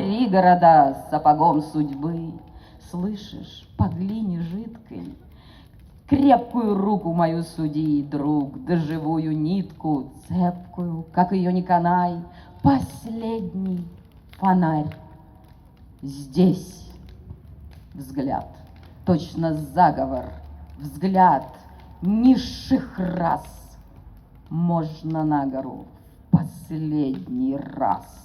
Оботри города сапогом судьбы. Слышишь, по глине жидкой крепкую руку мою суди, друг, да живую нитку, цепкую, как ее не канай, последний фонарь. Здесь взгляд, точно заговор, взгляд низших рас. Можно на гору последний раз.